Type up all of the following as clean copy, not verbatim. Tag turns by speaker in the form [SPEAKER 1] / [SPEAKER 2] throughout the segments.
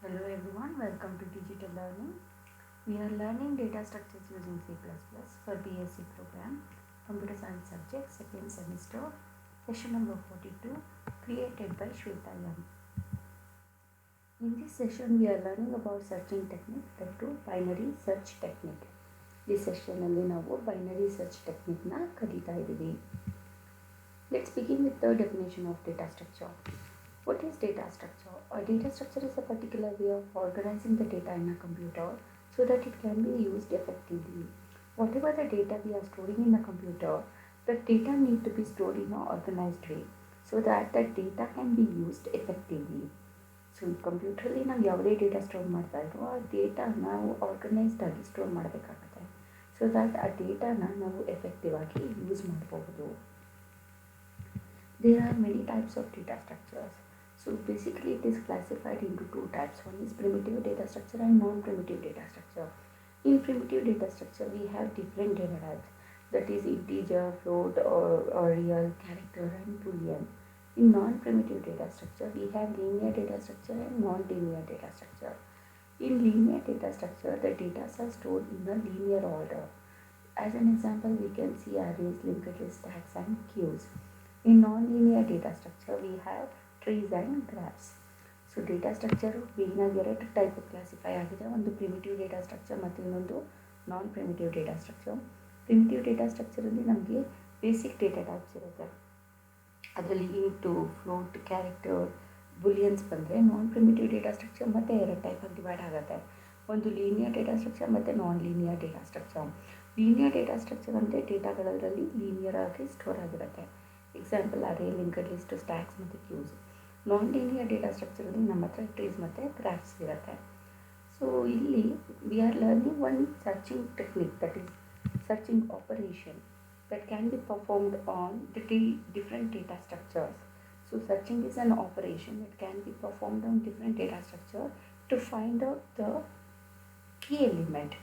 [SPEAKER 1] Hello everyone, welcome to Digital Learning. We are learning data structures using C++ for BSc program, Computer Science subject, second semester, session number 42, created by Shweta Yam. In this session, we are learning about searching technique, that too binary search technique. This session alli ನಾವು binary search technique na ಕಲಿತಾ ಇದ್ದೀವಿ. Let's begin with the definition of data structure. What is data structure? A data structure is a particular way of organizing the data in a computer so that it can be used effectively. Whatever the data we are storing in the computer, the data need to be stored in an organized way so that the data can be used effectively. So ಕಂಪ್ಯೂಟ್ರಲ್ಲಿ ನಾವು ಯಾವುದೇ data store ಮಾಡ್ತಾ ಇದ್ರೂ ಆ ಡೇಟಾನ ನಾವು organised ಆಗಿ store ಮಾಡಬೇಕಾಗುತ್ತೆ so that ಆ ಡೇಟಾನ ನಾವು ಎಫೆಕ್ಟಿವ್ ಆಗಿ ಯೂಸ್ ಮಾಡಬಹುದು. There are many types of data structures. So basically it is classified into two types. One is primitive data structure and non-primitive data structure. In primitive data structure we have different data types, that is integer, float or real, character and boolean. In non-primitive data structure we have linear data structure and non-linear data structure. In linear data structure the data are stored in a linear order. As an example we can see arrays, linked lists, stacks and queues. In non-linear data structure we have trees and graphs. So data structure ಮೇಯ್ನಾಗಿ ಎರಡು type classify ಆಗಿದೆ. ಒಂದು primitive data structure ಮತ್ತು ಇನ್ನೊಂದು non primitive data structure. Primitive data ಸ್ಟ್ರಕ್ಚರಲ್ಲಿ ನಮಗೆ basic data types ಇರುತ್ತೆ. ಅದರಲ್ಲಿ ಇಂಟು, ಫ್ಲೋಟ್, ಕ್ಯಾರೆಕ್ಟರ್, ಬುಲಿಯನ್ಸ್ ಬಂದರೆ ನಾನ್ ಪ್ರಿಮಿಟಿವ್ ಡೇಟಾ ಸ್ಟ್ರಕ್ಚರ್ ಮತ್ತು ಎರಡು ಟೈಪಾಗಿ ಡಿವೈಡ್ ಆಗುತ್ತೆ. ಒಂದು ಲೀನಿಯರ್ ಡೇಟಾ ಸ್ಟ್ರಕ್ಚರ್ ಮತ್ತು non linear data structure. Linear data structure ಅಂದರೆ ಡೇಟಾಗಳಲ್ಲಿ ಲೀನಿಯರ್ ಆಗಿ ಸ್ಟೋರ್ ಆಗಿರುತ್ತೆ. ಎಕ್ಸಾಂಪಲ್ ಅರೇ, ಲಿಂಕ್ಡ್ ಲಿಸ್ಟ್, ಸ್ಟ್ಯಾಕ್ಸ್ ಮತ್ತು ಕ್ಯೂಸ್. ನಾನ್ ಲೀನಿಯರ್ ಡೇಟಾ ಸ್ಟ್ರಕ್ಚರಲ್ಲಿ ನಮ್ಮ ಹತ್ರ ಟ್ರೀಸ್ ಮತ್ತು ಗ್ರಾಫ್ಸ್ ಇರುತ್ತೆ. ಸೊ ಇಲ್ಲಿ we are learning one searching technique, that is searching operation that can be performed on the different data structures. So searching is an operation that can be performed on different data structure to find out the key element.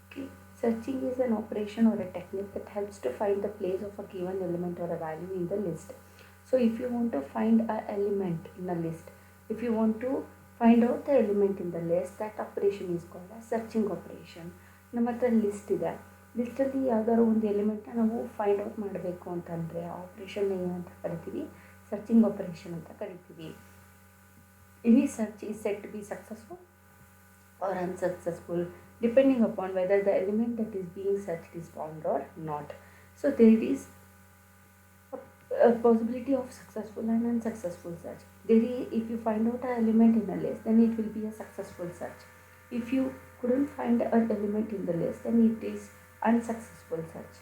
[SPEAKER 1] Okay. Searching is an operation or a technique that helps to find the place of a given element or a value in the list. So if you want to find an element in a list, if you want to find out the element in the list, that operation is called a searching operation. ನಮ್ಮ ಹತ್ರ list ಇದೆ, ಲಿಸ್ಟಲ್ಲಿ ಯಾವ್ದಾದ್ರು ಒಂದು ಎಲಿಮೆಂಟ್ನ ನಾವು find out ಮಾಡಬೇಕು ಅಂತಂದರೆ ಆ ಆಪ್ರೇಷನ್ನ ಏನಂತ ಕರಿತೀವಿ, ಸರ್ಚಿಂಗ್ ಆಪರೇಷನ್ ಅಂತ ಕರಿತೀವಿ. Any search is set to be successful or unsuccessful depending upon whether the element that is being searched is found or not. So there is a possibility of successful and unsuccessful search. If you find out an element in a list, then it will be a successful search. If you couldn't find an element in the list, then it is unsuccessful search.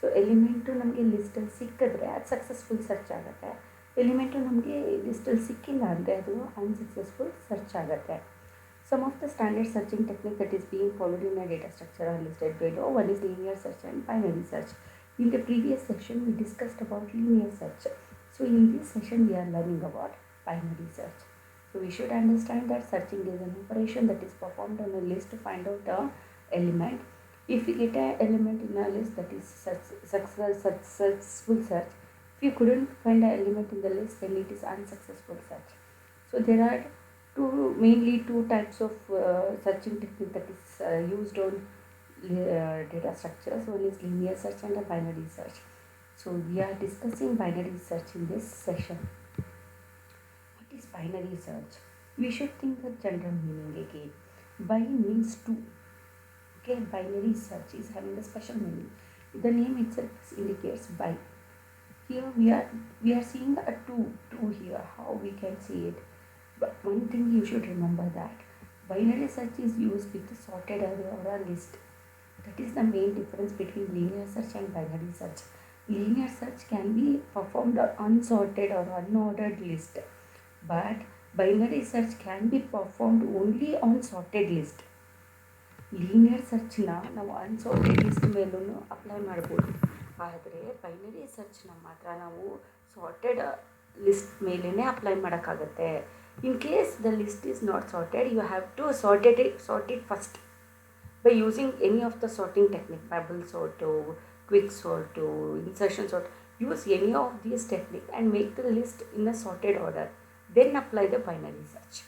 [SPEAKER 1] So element ನಮಗೆ ಲಿಸ್ಟಲ್ಲಿ ಸಿಕ್ಕಿದ್ರೆ ಅದು successful search ಆಗುತ್ತೆ. Element ನಮಗೆ ಲಿಸ್ಟಲ್ಲಿ ಸಿಕ್ಕಿಲ್ಲ ಅಂದರೆ ಅದು unsuccessful search ಆಗುತ್ತೆ. Some of the standard searching technique that is being followed in a data structure are listed below. One is linear search and binary search. In the previous section, we discussed about linear search. So in this session, we are learning about binary search. So we should understand that searching is an operation that is performed on a list to find out the element. If we get an element in a list, that is successful search. If you couldn't find an element in the list, then it is unsuccessful search. So there are mainly two types of searching technique that is used on data structures. One is linear search and a binary search. So we are discussing binary search in this session. What is binary search? We should think the general meaning again. Bi means two. Okay, binary search is having a special meaning. The name itself indicates bi. Here we are seeing a two here. How we can see it? But one thing you should remember, that binary search is used with a sorted array or a list. That is the main difference between linear search and binary search. Linear search can be performed on unsorted or unordered list, but binary search can be performed only on sorted list. Linear ಸರ್ಚ್ನ ನಾವು unsorted list ಮೇಲೂ apply ಮಾಡ್ಬೋದು, ಆದರೆ binary ಸರ್ಚ್ನ ಮಾತ್ರ ನಾವು sorted list ಮೇಲೇ apply ಮಾಡೋಕ್ಕಾಗತ್ತೆ. In case the list is not sorted, you have to sort it first by using any of the sorting technique, bubble sort, quick sort, insertion sort. Use any of these technique and make the list in a sorted order. Then apply the binary search.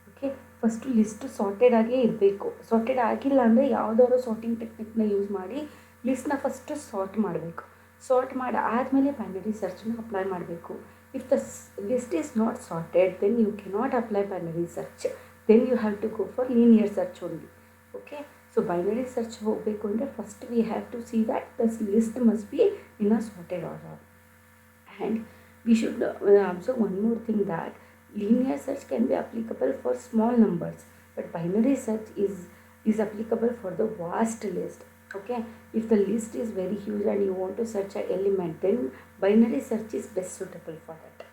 [SPEAKER 1] Okay. Okay, first list sorted ಆಗೇ ಇರಬೇಕು. Sorted ಆಗಿಲ್ಲ ಅಂದರೆ ಯಾವುದಾದ್ರು sorting ಟೆಕ್ನಿಕ್ನ use ಮಾಡಿ ಲಿಸ್ಟ್ನ first sort ಮಾಡಬೇಕು. Sort ಮಾಡಿ ಆದಮೇಲೆ ಬೈನರಿ ಸರ್ಚ್ನ ಅಪ್ಲೈ ಮಾಡಬೇಕು. If the list is not sorted then you cannot apply binary search, then you have to go for linear search only. Okay, so binary search ಹೋಗಬೇಕು ಅಂದರೆ first we have to see that the list must be in a sorted order. And we should observe one more thing, that linear search can be applicable for small numbers, but binary search is applicable for the vast list. Okay, if the list is very huge and you want to search an element, then binary search is best suitable for that.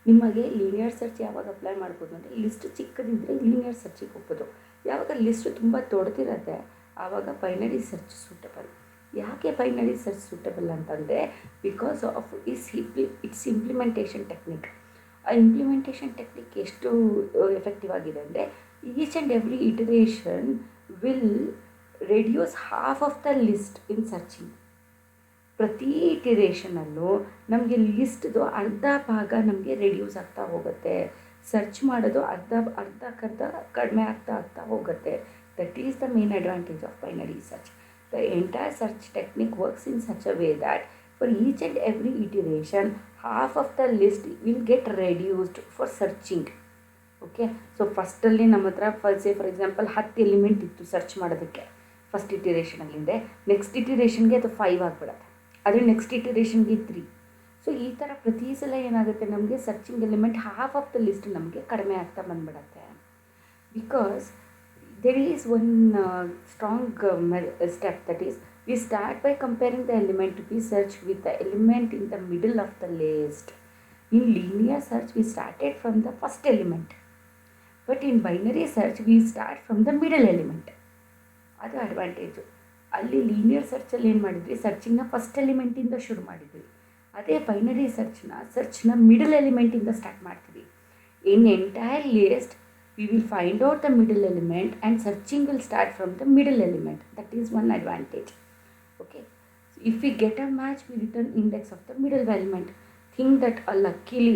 [SPEAKER 1] ನಿಮಗೆ linear search ಯಾವಾಗ apply ಮಾಡ್ಬೋದು ಅಂದರೆ list ಚಿಕ್ಕದಿದ್ದರೆ linear ಸರ್ಚಿಗೆ ಹೋಗ್ಬೋದು. ಯಾವಾಗ list ತುಂಬ ದೊಡ್ಡದಿರುತ್ತೆ ಆವಾಗ binary search suitable. ಯಾಕೆ ಬೈನರಿ ಸರ್ಚ್ ಸೂಟಬಲ್ ಅಂತಂದರೆ because of its implementation technique. ಆ ಇಂಪ್ಲಿಮೆಂಟೇಷನ್ ಟೆಕ್ನಿಕ್ ಎಷ್ಟು ಎಫೆಕ್ಟಿವ್ ಆಗಿದೆ ಅಂದರೆ each and every iteration will reduce half of the list in searching. ಪ್ರತಿ ಇಟಿರೇಷನಲ್ಲೂ ನಮಗೆ ಲಿಸ್ಟ್ದು ಅರ್ಧ ಭಾಗ ನಮಗೆ ರೆಡ್ಯೂಸ್ ಆಗ್ತಾ ಹೋಗುತ್ತೆ. ಸರ್ಚ್ ಮಾಡೋದು ಅರ್ಧಕ್ಕರ್ಧ ಕಡಿಮೆ ಆಗ್ತಾ ಹೋಗುತ್ತೆ. That is the main advantage of binary search. The entire search technique works in such a way that for each and every iteration, half of the list will get reduced for searching. Okay, so ಫಸ್ಟಲ್ಲಿ ನಮ್ಮ ಹತ್ರ for example 10 element ಇತ್ತು search ಮಾಡೋದಕ್ಕೆ first ಇಟಿರೇಷನಲ್ಲಿಂದೆ. Next ಇಟಿರೇಷನ್ಗೆ ಅದು 5 ಆಗಿಬಿಡುತ್ತೆ, ಆದರೆ ನೆಕ್ಸ್ಟ್ ಇಟಿರೇಷನ್ಗೆ 3. ಸೊ ಈ ಥರ ಪ್ರತಿ ಸಲ ಏನಾಗುತ್ತೆ, ನಮಗೆ searching element half of the list ನಮಗೆ ಕಡಿಮೆ ಆಗ್ತಾ ಬಂದ್ಬಿಡತ್ತೆ. Because there is one strong step, that is we start by comparing the element to be searched with the element in the middle of the list. In linear search we started from the first element, but in binary search we start from the middle element. ಅದು advantage. ಅಲ್ಲಿ linear ಸರ್ಚಲ್ಲಿ ಏನು ಮಾಡಿದ್ವಿ, ಸರ್ಚಿಂಗ್ನ first ಎಲಿಮೆಂಟಿಂದ ಶುರು ಮಾಡಿದ್ವಿ. ಅದೇ binary ಸರ್ಚ್ನ middle ಎಲಿಮೆಂಟಿಂದ start ಮಾಡ್ತೀವಿ. In entire list we will find out the middle element and searching will start from the middle element. That is one advantage. Okay, so if we get a match, we return index of the middle element. Think that luckily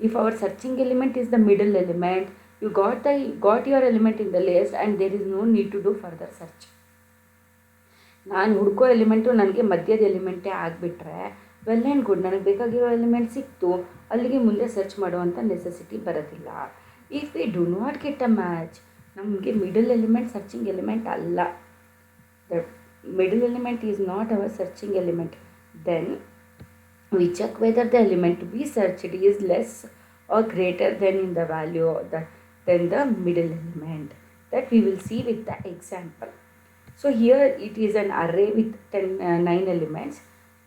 [SPEAKER 1] if our searching element is the middle element, you got your element in the list and there is no need to do further search. ನಾನು ಹುಡುಕೋ element ನನಗೆ ಮಧ್ಯದ ಎಲಿಮೆಂಟೇ ಆಗಿಬಿಟ್ರೆ well and good, ನನಗೆ ಬೇಕಾಗಿರೋ element ಸಿಕ್ತು, ಅಲ್ಲಿಗೆ ಮುಂದೆ search ಮಾಡುವಂಥ ನೆಸೆಸಿಟಿ ಬರೋದಿಲ್ಲ. If we do not get a match, ನಮಗೆ ಮಿಡಲ್ ಎಲಿಮೆಂಟ್ ಸರ್ಚಿಂಗ್ ಎಲಿಮೆಂಟ್ ಅಲ್ಲ, the middle element is not our searching element, then we check whether the element to be searched is less or greater than in the value than the middle element. That we will see with the example. So here it is an array with 9 elements.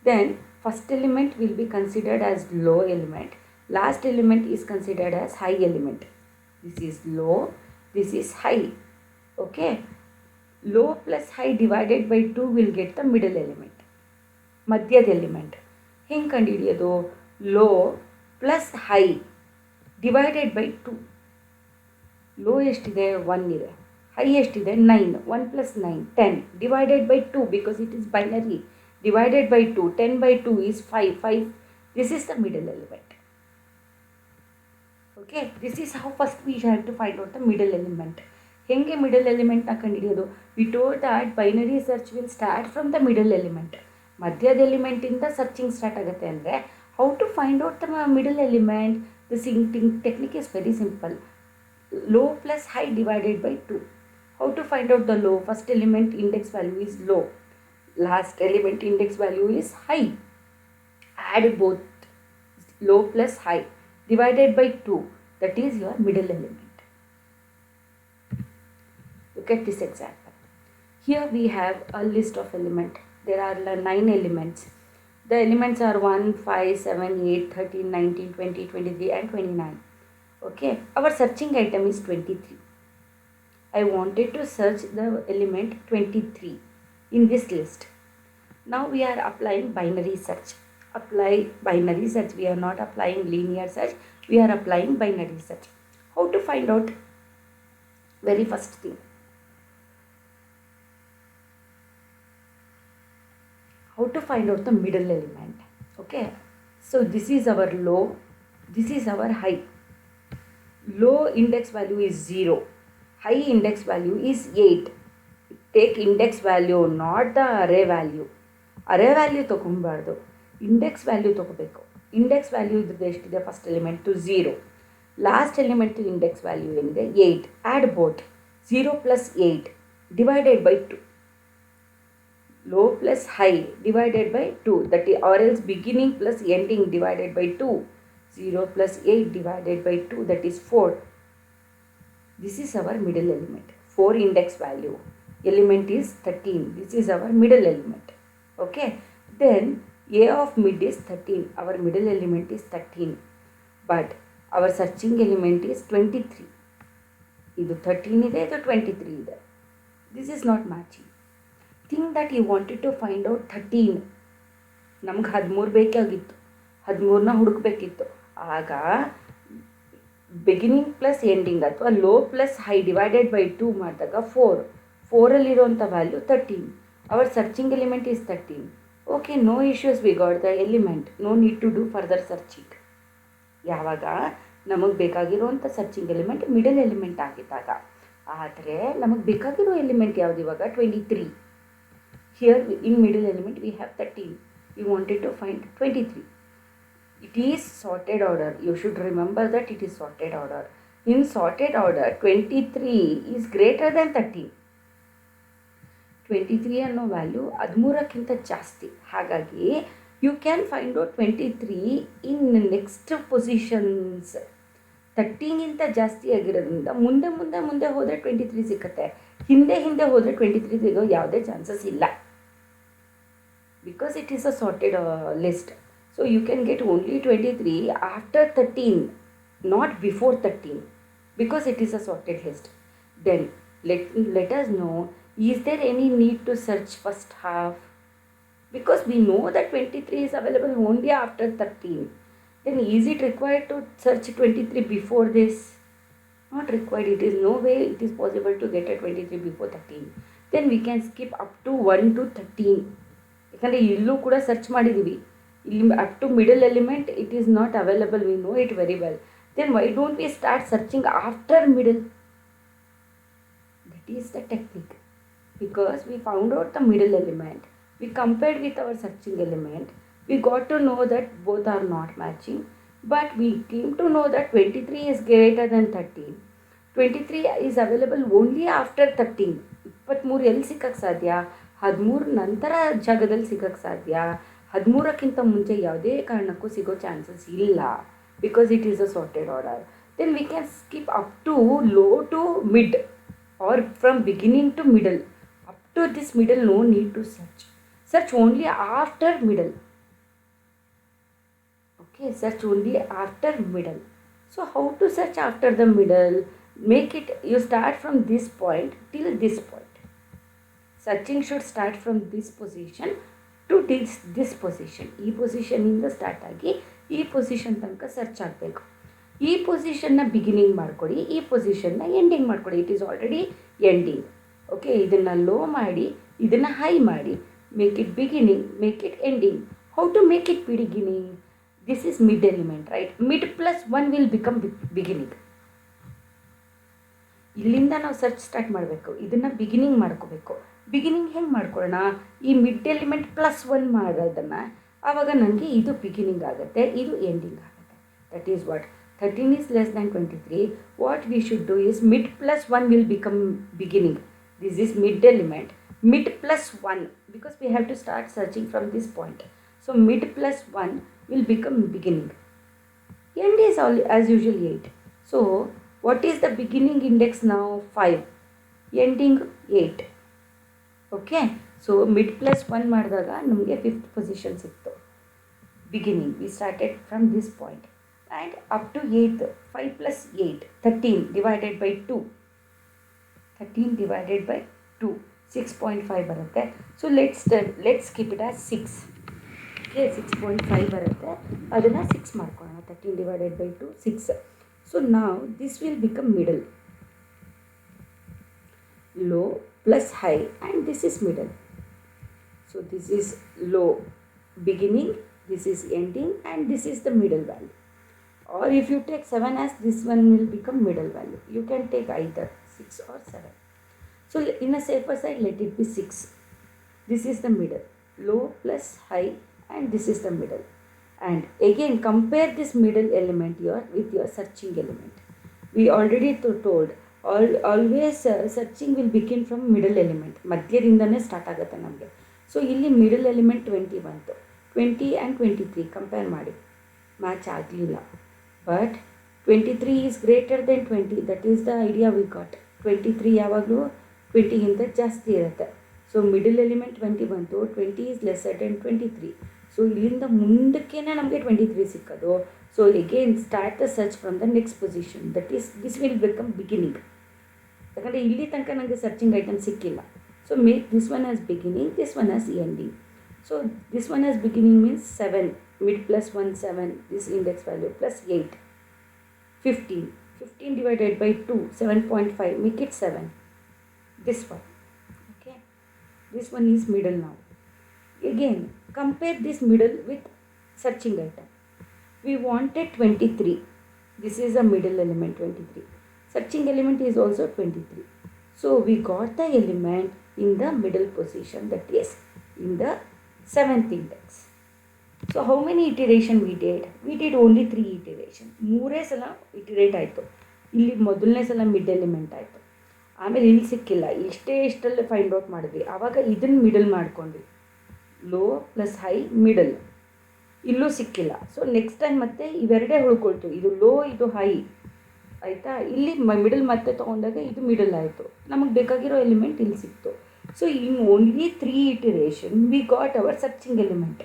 [SPEAKER 1] Then first element will be considered as low element. Last element is considered as high element. This is low, this is high. Okay. Low plus high divided by 2 will get the middle element. ಮಧ್ಯದ element ಹೆಂಗೆ ಕಂಡುಹಿಡಿಯೋದು? Low plus high divided by 2. Low ಎಷ್ಟಿದೆ? 1 ಇದೆ. High ಎಷ್ಟಿದೆ? 9. 1 plus 9 10 divided by 2 because it is binary. Divided by 2, 10 by 2 is 5. 5. This is the middle element. Okay, this is how first we have to find out the middle element. ಹೆಂಗೆ middle ಎಲಿಮೆಂಟ್ನ ಕಂಡುಹಿಡಿಯೋದು? We told that binary search will start from the middle element. ಮಧ್ಯದ ಎಲಿಮೆಂಟಿಂದ searching start ಆಗುತ್ತೆ ಅಂದರೆ how to find out the middle element? The technique is very simple. Low plus high divided by 2. How to find out the low? First element index value is low. Last element index value is high. Add both, low plus high, divided by 2. That is your middle element. Look at this example. Here we have a list of elements. There are 9 elements. The elements are 1, 5, 7, 8, 13, 19, 20, 23 and 29. Okay, our searching item is 23. I wanted to search the element 23 in this list. Now we are applying binary search. Apply binary search. We are not applying linear search. We are applying binary search. How to find out? Very first thing, how to find out the middle element. Okay, so this is our low, this is our high. Low index value is 0. high index value is 8. Take index value, not the array value. Array value ತೊಗೊಬಾರ್ದು, index value ತೊಗೋಬೇಕು. Index value ಇದ್ರದ್ದು ಎಷ್ಟಿದೆ, first element 0, last element index value ಏನಿದೆ 8. Add both 0 + 8 divided by 2. Low plus high divided by 2, that is, or else beginning plus ending divided by 2. 0 plus 8 divided by 2, that is 4. This is our middle element. 4 index value. Element is 13. This is our middle element. Okay. Then A of mid is 13. Our middle element is 13. But our searching element is 23. Idu 13 ide, idu 23 ide. This is not matching. Think that you wanted to find out 13. ನಮ್ಗೆ 13 ಬೇಕಾಗಿತ್ತು, 13ನ ಹುಡುಕಬೇಕಿತ್ತು. ಆಗ beginning plus ending ಅಥವಾ low plus high divided by 2 ಮಾಡಿದಾಗ 4. 4ಅಲ್ಲಿರುವಂಥ value 13. Our searching element is 13. Okay, no issues, we got the element, no need to do further searching. ಯಾವಾಗ ನಮಗೆ ಬೇಕಾಗಿರುವಂಥ ಸರ್ಚಿಂಗ್ ಎಲಿಮೆಂಟ್ ಮಿಡಲ್ ಎಲಿಮೆಂಟ್ ಆಗಿದ್ದಾಗ. ಆದರೆ ನಮಗೆ ಬೇಕಾಗಿರೋ ಎಲಿಮೆಂಟ್ ಯಾವುದು ಇವಾಗ 23. Here in middle element we have 13. We wanted to find 23. It is sorted order. You should remember that it is sorted order. In sorted order, 23 is greater than 13. 23 ಅನ್ನೋ value 13ಕ್ಕಿಂತ ಜಾಸ್ತಿ. ಹಾಗಾಗಿ you can find out 23 in next positions. 13ಗಿಂತ ಜಾಸ್ತಿ ಆಗಿರೋದ್ರಿಂದ ಮುಂದೆ ಮುಂದೆ ಮುಂದೆ ಹೋದರೆ 23 ಸಿಕ್ಕತ್ತೆ. ಹಿಂದೆ ಹಿಂದೆ ಹೋದರೆ 23 ಸಿಗೋ ಯಾವುದೇ ಚಾನ್ಸಸ್ ಇಲ್ಲ. Because it is a sorted list. So you can get only 23 after 13, not before 13, because it is a sorted list. Then let us know, is there any need to search first half? Because we know that 23 is available only after 13. Then is it required to search 23 before this? Not required. It is no way it is possible to get a 23 before 13. Then we can skip up to 1 to 13. ಯಾಕಂದರೆ ಇಲ್ಲೂ ಕೂಡ search ಮಾಡಿದ್ದೀವಿ. ಇಲ್ಲಿ up to middle element it is not available, we know it very well. Then why don't we start searching after middle? That is the technique. Because we found out the middle element, we compared with our searching element, we got to know that both are not matching, but we came to know that 23 is greater than 13. 23 is available only after 13. 23 ಎಲ್ಲಿ ಸಿಕ್ಕಕ್ಕೆ ಸಾಧ್ಯ? 13 ನಂತರ ಜಾಗದಲ್ಲಿ ಸಿಗೋಕ್ಕೆ ಸಾಧ್ಯ. 13ಕ್ಕಿಂತ ಮುಂಚೆ ಯಾವುದೇ ಕಾರಣಕ್ಕೂ ಸಿಗೋ ಚಾನ್ಸಸ್ ಇಲ್ಲ, because it is a sorted order. Then we can skip up to low to mid or from beginning to middle. Up to this middle no need to search only after middle. Okay, search only after middle. So how to search after the middle? Make it, you start from this point till this point. Searching should start from this position to this position. ಈ ಪೊಸಿಷನಿಂದ start ಆಗಿ ಈ position ತನಕ search ಆಗಬೇಕು. ಈ ಪೊಸಿಷನ್ನ beginning ಮಾಡಿಕೊಡಿ, ಈ ಪೊಸಿಷನ್ನ ಎಂಡಿಂಗ್ ಮಾಡಿಕೊಡಿ. It is already ending. Okay, ಇದನ್ನು ಲೋ ಮಾಡಿ, ಇದನ್ನು ಹೈ ಮಾಡಿ, make it beginning, make it ending. How to make it beginning? This is mid element, right? Mid plus 1 will become beginning. ಇಲ್ಲಿಂದ ನಾವು ಸರ್ಚ್ ಸ್ಟಾರ್ಟ್ ಮಾಡಬೇಕು, ಇದನ್ನು beginning ಮಾಡ್ಕೋಬೇಕು. Beginning ಹೆಂಗೆ ಮಾಡ್ಕೊಳ್ಳೋಣ? ಈ ಮಿಡ್ ಎಲಿಮೆಂಟ್ +1 ಮಾಡೋದನ್ನು, ಆವಾಗ ನನಗೆ ಇದು ಬಿಗಿನಿಂಗ್ ಆಗುತ್ತೆ, ಇದು ಎಂಡಿಂಗ್ ಆಗುತ್ತೆ. That is what 13 is less than 23. What we should do is mid +1 will become beginning. This is mid element. Mid +1, because we have to start searching from this point. So mid +1 will become beginning. End is all as usual 8. So what is the beginning index now? 5. Ending 8. Okay, so mid +1 ಮಾಡಿದಾಗ ನಮಗೆ 5th position ಸಿಕ್ತು. Beginning, we started from this point and up to 8th. 5 + 8, 13 divided by 2. 13 divided by 2, 6.5 ಬರುತ್ತೆ. So let's keep it as 6. Okay, 6.5 ಬರುತ್ತೆ, ಅದನ್ನು 6 ಮಾಡ್ಕೊಳ್ಳೋಣ. 13 divided by 2, 6. So now this will become middle. Low plus high, and this is middle. So this is low beginning, this is ending, and this is the middle value. Or if you take 7 as, this one will become middle value. You can take either 6 or 7. So in a safer side, let it be 6. This is the middle, low plus high, and this is the middle. And again compare this middle element here with your searching element. We already told always searching will begin from middle element. ಮಧ್ಯದಿಂದನೇ start ಆಗುತ್ತೆ ನಮಗೆ. So ಇಲ್ಲಿ middle element 20 ಬಂತು. 20 and 23 compare ಮಾಡಿ, match ಆಗಲಿಲ್ಲ. But 23 is greater than 20. That is the idea we got. 23 ಯಾವಾಗಲೂ 20ಗಿಂತ ಜಾಸ್ತಿ ಇರುತ್ತೆ. ಸೊ ಮಿಡಲ್ ಎಲಿಮೆಂಟ್ 20 ಬಂತು, 20 ಈಸ್ ಲೆಸ್ಸರ್ ದೆನ್ 23. ಸೊ ಇಲ್ಲಿಂದ ಮುಂದಕ್ಕೇ ನಮಗೆ 23 ಸಿಕ್ಕೋದು. So again start the search from the next position. That is this will become beginning. ಯಾಕಂದರೆ ಇಲ್ಲಿ ತನಕ ನನಗೆ ಸರ್ಚಿಂಗ್ ಐಟಮ್ ಸಿಕ್ಕಿಲ್ಲ. So make this one as beginning, this one as ending. So this one as beginning means 7, mid plus 1 7, this index value plus 8, 15. 15 divided by 2, 7.5, make it 7. This one. Okay. This one is middle now. Again, compare this middle with searching item. We wanted 23. This is a middle element 23. Searching element is also 23. So we got the element in the middle position, that is in the 7th index. So how many iteration we did? We did only 3 iteration. 3 ಸಲ ಇಟಿರೇಟ್ ಆಯಿತು. ಇಲ್ಲಿ ಮೊದಲನೇ ಸಲ mid element ಆಯಿತು. ಆಮೇಲೆ ಇಲ್ಲಿ ಸಿಕ್ಕಿಲ್ಲ, ಇಷ್ಟಲ್ಲೇ find out ಮಾಡಿದ್ವಿ. ಆವಾಗ ಇದನ್ನು ಮಿಡಲ್ ಮಾಡ್ಕೊಂಡ್ವಿ, ಲೋ ಪ್ಲಸ್ ಹೈ ಮಿಡಲ್. ಇಲ್ಲೂ ಸಿಕ್ಕಿಲ್ಲ. ಸೊ ನೆಕ್ಸ್ಟ್ ಟೈಮ್ ಮತ್ತೆ ಇವೆರಡೇ ಉಳ್ಕೊಳ್ತು, ಇದು ಲೋ ಇದು ಹೈ ಆಯಿತಾ. ಇಲ್ಲಿ ಮಿಡಲ್ ಮತ್ತೆ ತೊಗೊಂಡಾಗ ಇದು ಮಿಡಲ್ ಆಯಿತು. ನಮಗೆ ಬೇಕಾಗಿರೋ ಎಲಿಮೆಂಟ್ ಇಲ್ಲಿ ಸಿಕ್ತು. So in only 3 iteration we got our searching element.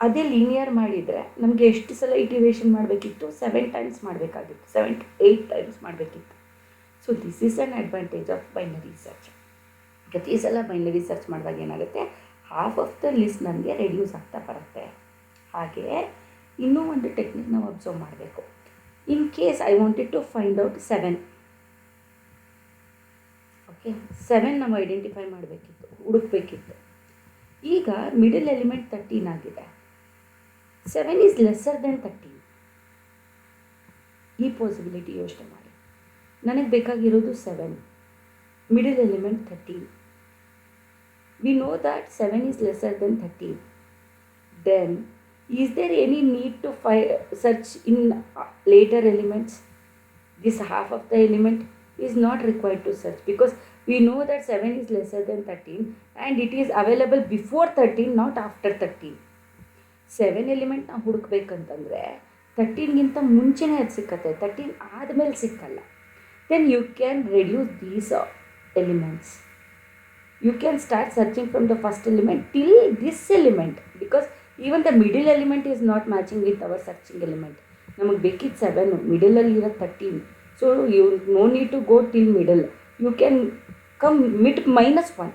[SPEAKER 1] ಅದೇ ಲೀನಿಯರ್ ಮಾಡಿದರೆ ನಮಗೆ ಎಷ್ಟು ಸಲ ಇಟಿರೇಷನ್ ಮಾಡಬೇಕಿತ್ತು? 7 ಟೈಮ್ಸ್ ಮಾಡಬೇಕಾಗಿತ್ತು, 7 to 8 ಟೈಮ್ಸ್ ಮಾಡಬೇಕಿತ್ತು. So this is an advantage of binary search. ಪ್ರತಿ ಸಲ ಬೈನರಿ ಸರ್ಚ್ ಮಾಡಿದಾಗ ಏನಾಗುತ್ತೆ, ಹಾಫ್ ಆಫ್ ದ ಲಿಸ್ಟ್ ನನಗೆ ರೆಡ್ಯೂಸ್ ಆಗ್ತಾ ಬರುತ್ತೆ. ಹಾಗೆ ಇನ್ನೂ ಒಂದು ಟೆಕ್ನಿಕ್ ನಾವು ಅಬ್ಸರ್ವ್ ಮಾಡಬೇಕು. In case I wanted to find out 7. Okay, 7 ನಾವು ಐಡೆಂಟಿಫೈ ಮಾಡಬೇಕಿತ್ತು, ಹುಡುಕಬೇಕಿತ್ತು. ಈಗ ಮಿಡಲ್ ಎಲಿಮೆಂಟ್ 13 ಆಗಿದೆ. 7 ಈಸ್ ಲೆಸ್ಸರ್ ದೆನ್ 13. ಈ ಪಾಸಿಬಿಲಿಟಿ ಯೋಚನೆ ಮಾಡಿ. ನನಗೆ ಬೇಕಾಗಿರೋದು 7, middle element 13. We know that 7 is lesser than 13. Then, is there any need to search in later elements? This half of the element is not required to search, because we know that 7 is lesser than 13 and it is available before 13, not after 13. 7 element ನಾವು ಹುಡುಕ್ಬೇಕಂತಂದರೆ 13ಗಿಂತ ಮುಂಚೆನೇ ಅದು ಸಿಕ್ಕತ್ತೆ, 13 ಆದಮೇಲೆ ಸಿಕ್ಕಲ್ಲ. Then you can reduce these elements. You can start searching from the first element till this element, because even the middle element is not matching with our searching element. ನಮಗೆ ಬೇಕಿದ್ದು 7, ಮಿಡಲಲ್ಲಿ ಇರೋ 13. So you no need to go till middle. You can come mid -1.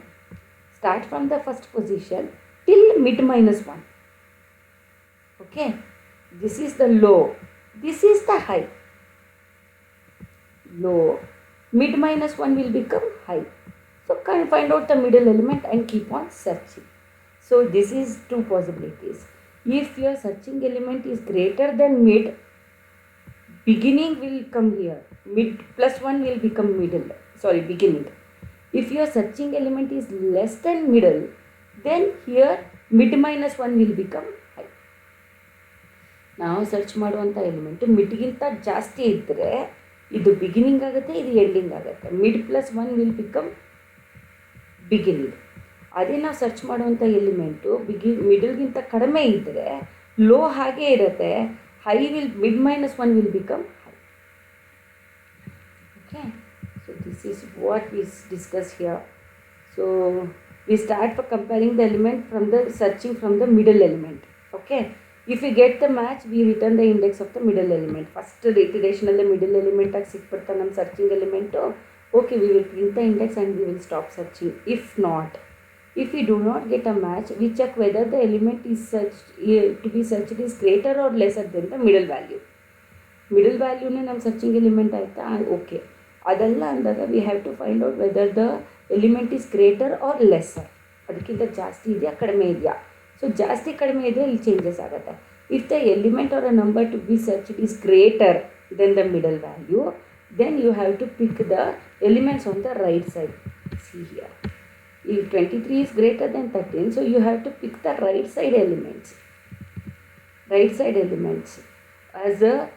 [SPEAKER 1] Start from the first position till mid -1. Okay, this is the low, this is the high. Low, mid -1 will become high. So can find out the middle element and keep on searching. So this is 2 possibilities. If your searching element is greater than mid, beginning will come here. Mid plus 1 will become beginning. If your searching element is less than middle, then here mid -1 will become high. ನಾವು search ಮಾಡುವಂಥ element ಮಿಡ್ಗಿಂತ ಜಾಸ್ತಿ ಇದ್ದರೆ ಇದು beginning ಆಗುತ್ತೆ, ಇದು ending ಆಗುತ್ತೆ. Mid plus 1 will become beginning. ಅದೇ ನಾವು ಸರ್ಚ್ ಮಾಡುವಂಥ ಎಲಿಮೆಂಟು ಮಿಡಲ್ಗಿಂತ ಕಡಿಮೆ ಇದ್ದರೆ ಲೋ ಹಾಗೇ ಇರುತ್ತೆ, high will mid -1 will become high. Okay, so this is what we discuss here. So we start for comparing the element from the searching from the middle element. Okay, if we get the match, we return the index of the middle element. First iteration ಅಲ್ಲಿ middle element ಆಗಿ ಸಿಕ್ಬಿಡ್ತಾ ನಮ್ಮ searching element. Okay, we will print the index and we will stop searching. If we do not get a match, we check whether the element is to be searched is greater or lesser than the middle value. Middle ವ್ಯಾಲ್ಯೂನೇ ನಮ್ಮ searching element ಆಯಿತಾ, okay. ಅದೆಲ್ಲ ಅಂದಾಗ we have to find out whether the element is greater or lesser. ಅದಕ್ಕಿಂತ ಜಾಸ್ತಿ ಇದೆಯಾ ಕಡಿಮೆ ಇದೆಯಾ. ಸೊ ಜಾಸ್ತಿ ಕಡಿಮೆ ಇದ್ದರೆ ಇಲ್ಲಿ ಚೇಂಜಸ್ ಆಗುತ್ತೆ. If the element or a number to be searched is greater than the middle value, then you have to pick the elements on the right side. See here, if 23 is greater than 13, so you have to pick the right side elements. Right side elements as a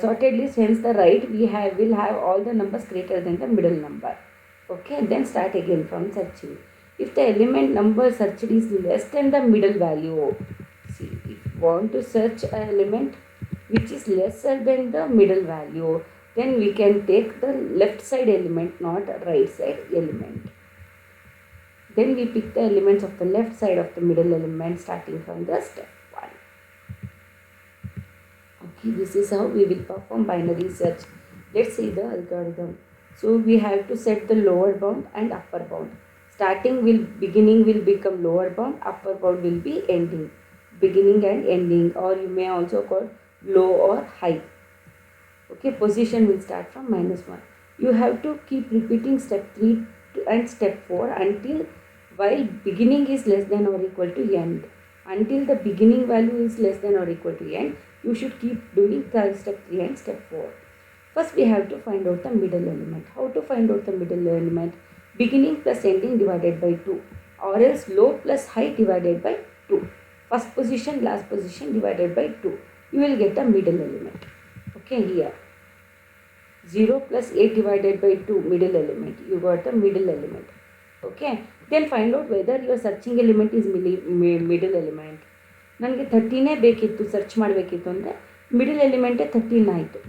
[SPEAKER 1] sorted list, hence the right will have all the numbers greater than the middle number. Okay, then start again from searching. If the element number searched is less than the middle value, see, if you want to search an element which is lesser than the middle value, then we can take the left side element, not right side element. Then we pick the elements of the left side of the middle element starting from the step 1. Okay, this is how we will perform binary search. Let's see the algorithm. So we have to set the lower bound and upper bound. Beginning will become lower bound, upper bound will be ending. Beginning and ending, or you may also call low or high. Okay, position will start from -1. You have to keep repeating step 3 and step 4 until while beginning is less than or equal to end. Until the beginning value is less than or equal to end, you should keep doing step 3 and step 4. First we have to find out the middle element. How to find out the middle element? Beginning plus ending divided by 2, or else low plus high divided by 2. First position, last position divided by 2. You will get a middle element. Okay, here 0 plus 8 divided by 2, middle element. You got the middle element. Okay, then find out whether your searching element is middle element. ನನಗೆ 13 ಬೇಕಿತ್ತು, search ಮಾಡಬೇಕಿತ್ತು ಅಂದರೆ middle ಎಲಿಮೆಂಟೇ 13 ಆಯಿತು.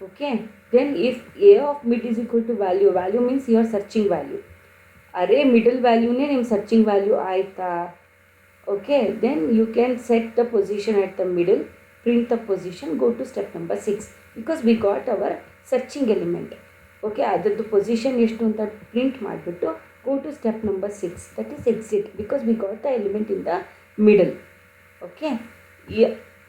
[SPEAKER 1] Okay, then if A of mid is equal to value means your searching value. ಅರೆ middle ವ್ಯಾಲ್ಯೂನೇ ನಿಮ್ಮ searching value ಆಯಿತಾ? Okay, then you can set the position at the middle, print the position, go to step number 6 because we got our searching element. Okay, ಅದರದ್ದು position ಎಷ್ಟು ಅಂತ print ಮಾಡಿಬಿಟ್ಟು go to step number 6, that is exit because we got the element in the middle. Okay,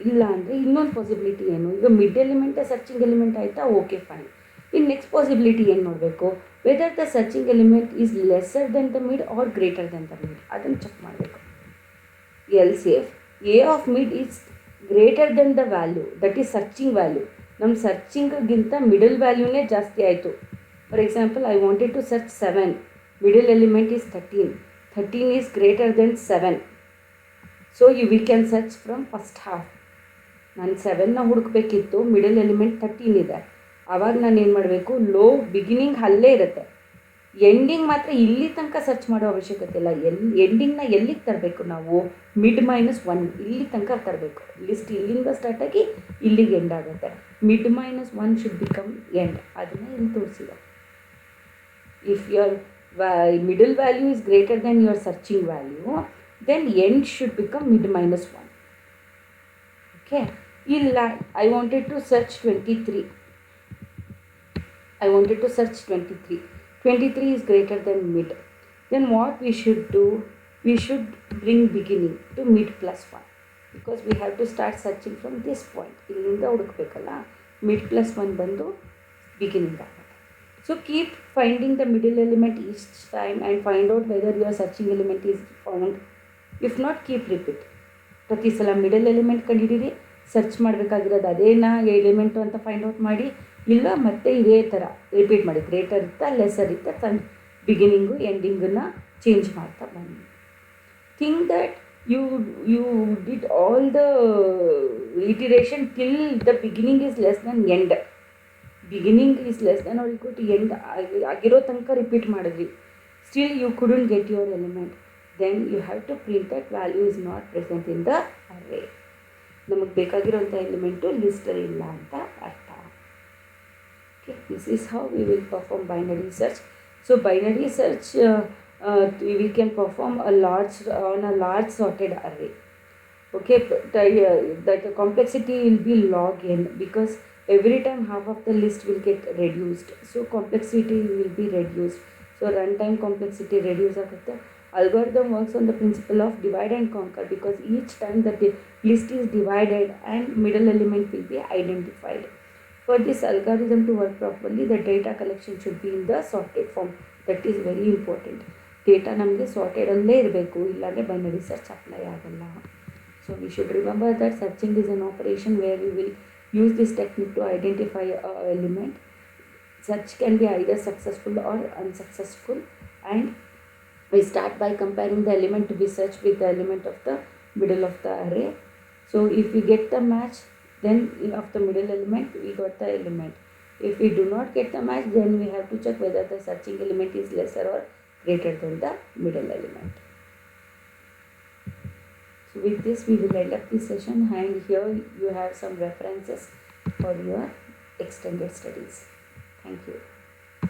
[SPEAKER 1] ಇಲ್ಲ ಅಂದರೆ ಇನ್ನೊಂದು possibility ಏನು, ಈಗ mid ಎಲಿಮೆಂಟೇ ಸರ್ಚಿಂಗ್ ಎಲಿಮೆಂಟ್ ಆಯಿತಾ? Okay, fine. ಇನ್ನು ನೆಕ್ಸ್ಟ್ ಪಾಸಿಬಿಲಿಟಿ ಏನು ನೋಡಬೇಕು, whether the searching element is lesser than the mid or greater than the mid, ಅದನ್ನು ಚೆಕ್ ಮಾಡಬೇಕು. Else if A of mid is greater than the value, that is searching value, ನಮ್ಮ ಸರ್ಚಿಂಗಿಗಿಂತ middle ವ್ಯಾಲ್ಯೂನೇ ಜಾಸ್ತಿ ಆಯಿತು. For example, I wanted to search 7, middle element is 13 is greater then 7. So we can search from first half. ನಾನು 7ನ ಹುಡುಕಬೇಕಿತ್ತು, middle element 13 ಇದೆ. ಆವಾಗ ನಾನು ಏನು ಮಾಡಬೇಕು, ಲೋ ಬಿಗಿನಿಂಗ್ ಅಲ್ಲೇ ಇರುತ್ತೆ, ಎಂಡಿಂಗ್ ಮಾತ್ರ ಇಲ್ಲಿ ತನಕ ಸರ್ಚ್ ಮಾಡೋ ಅವಶ್ಯಕತೆ ಇಲ್ಲ. ಎಂಡಿಂಗ್ನ ಎಲ್ಲಿಗೆ ತರಬೇಕು ನಾವು? ಮಿಡ್ -1 ಇಲ್ಲಿ ತನಕ ತರಬೇಕು. ಲಿಸ್ಟ್ ಇಲ್ಲಿಂದ ಸ್ಟಾರ್ಟ್ ಆಗಿ ಇಲ್ಲಿಗೆ ಎಂಡ್ ಆಗುತ್ತೆ. Mid -1 should become end. ಅದನ್ನು ಇಲ್ಲಿ ತೋರಿಸಿದೆ. If your middle value is greater than your searching value, then end should become mid -1. Okay, ಇಲ್ಲ I wanted to search 23. 23 is greater than mid. Then what we should do, we should bring beginning to mid +1 because we have to start searching from this point. ಇಲ್ಲಿಂದ ಹುಡುಕಬೇಕಲ್ಲ, mid +1 ಬಂದು beginning ಆಗುತ್ತೆ. So keep finding the middle element each time and find out whether your searching element is found. If not keep repeat. ಪ್ರತಿ ಸಲ middle element ಕಂಡುಹಿಡೀರಿ, search ಮಾಡಬೇಕಾಗಿರೋದು ಅದೇನಾ element ಅಂತ find out ಮಾಡಿ, ಇಲ್ಲ ಮತ್ತೆ ಇದೇ ಥರ ರಿಪೀಟ್ ಮಾಡಿ. ಗ್ರೇಟರ್ ಇರ್ತಾ ಲೆಸರ್ ಇರ್ತಾ ಬಿಗಿನಿಂಗು ಎಂಡಿಂಗನ್ನು ಚೇಂಜ್ ಮಾಡ್ತಾ ಬನ್ನಿ. Think that you did all the iteration till the beginning is less than end. Beginning is less than or equal to end ಆಗಿರೋ ತನಕ ರಿಪೀಟ್ ಮಾಡಿದ್ರಿ, still you couldn't get your element. then you have to print that value is not present in the array. ನಮಗೆ ಬೇಕಾಗಿರೋಂಥ element ಲಿಸ್ಟಲ್ಲಿ ಇಲ್ಲ ಅಂತ ಅರ್ಥ. Okay, this is how we will perform binary search. So binary search we can perform on a large sorted array. Okay, that the complexity will be log n because every time half of the list will get reduced, so complexity will be reduced. So runtime complexity reduce ಆಗುತ್ತೆ. Algorithm works on the principle of divide and conquer because each time that the list is divided and middle element will be identified. For this algorithm to work properly, the data collection should be in the sorted form. That is very important. Data ನಮಗೆ sorted ಅಲ್ಲೇ ಇರಬೇಕು, ಇಲ್ಲಾಂದರೆ binary search apply ಆಗಲ್ಲ. So we should remember that searching is an operation where we will use this technique to identify a element. Search can be either successful or unsuccessful, and we start by comparing the element we search with the element of the middle of the array. So if we get the match, then of the middle element we got the element. If we do not get the match, then we have to check whether the searching element is lesser or greater than the middle element. So with this we will end up this session, and here you have some references for your extended studies. Thank you.